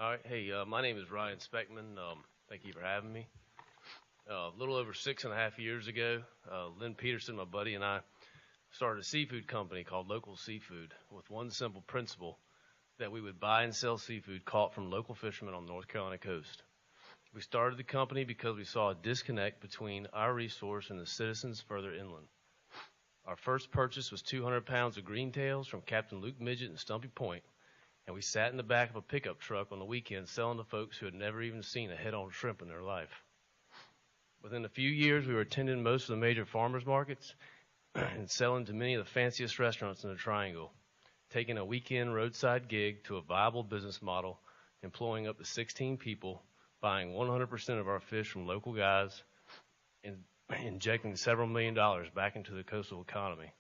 All right. Hey, my name is Ryan Speckman. Thank you for having me. A little over 6.5 years ago, Lin Peterson, my buddy, and I started a seafood company called Local Seafood with one simple principle, that we would buy and sell seafood caught from local fishermen on the North Carolina coast. We started the company because we saw a disconnect between our resource and the citizens further inland. Our first purchase was 200 pounds of greentails from Captain Luke Midget in Stumpy Point, and we sat in the back of a pickup truck on the weekend selling to folks who had never even seen a head-on shrimp in their life. Within a few years, we were attending most of the major farmers markets and selling to many of the fanciest restaurants in the Triangle, taking a weekend roadside gig to a viable business model, employing up to 16 people, buying 100% of our fish from local guys, and injecting several $1 million back into the coastal economy.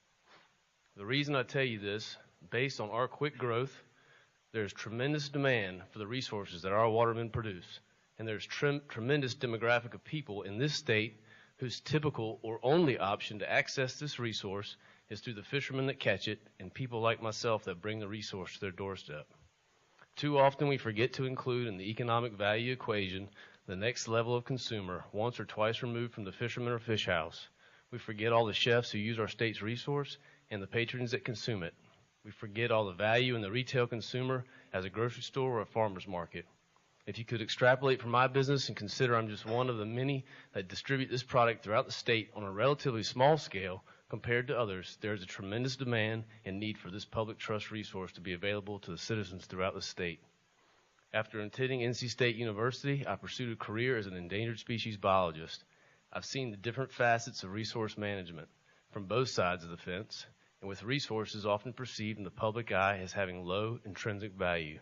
The reason I tell you this, based on our quick growth, there's tremendous demand for the resources that our watermen produce, and there's tremendous demographic of people in this state whose typical or only option to access this resource is through the fishermen that catch it and people like myself that bring the resource to their doorstep. Too often we forget to include in the economic value equation the next level of consumer, once or twice removed from the fisherman or fish house. We forget all the chefs who use our state's resource and the patrons that consume it. We forget all the value in the retail consumer as a grocery store or a farmer's market. If you could extrapolate from my business and consider I'm just one of the many that distribute this product throughout the state on a relatively small scale compared to others, there is a tremendous demand and need for this public trust resource to be available to the citizens throughout the state. After attending NC State University, I pursued a career as an endangered species biologist. I've seen the different facets of resource management from both sides of the fence, and with resources often perceived in the public eye as having low intrinsic value.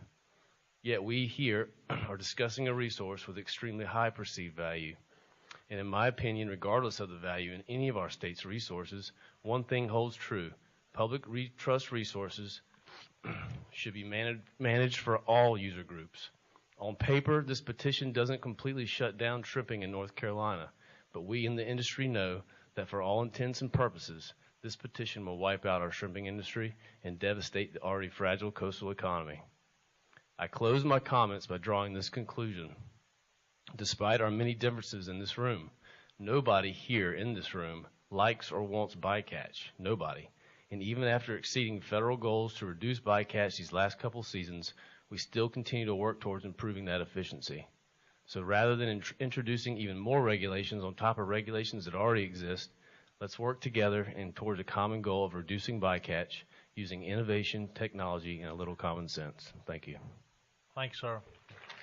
Yet we here are discussing a resource with extremely high perceived value. And in my opinion, regardless of the value in any of our state's resources, one thing holds true. Public trust resources should be managed for all user groups. On paper, this petition doesn't completely shut down shrimping in North Carolina, but we in the industry know that for all intents and purposes, this petition will wipe out our shrimping industry and devastate the already fragile coastal economy. I close my comments by drawing this conclusion. Despite our many differences in this room, nobody here in this room likes or wants bycatch. Nobody. And even after exceeding federal goals to reduce bycatch these last couple seasons, we still continue to work towards improving that efficiency. So rather than introducing even more regulations on top of regulations that already exist, let's work together and towards a common goal of reducing bycatch using innovation, technology, and a little common sense. Thank you. Thanks, sir.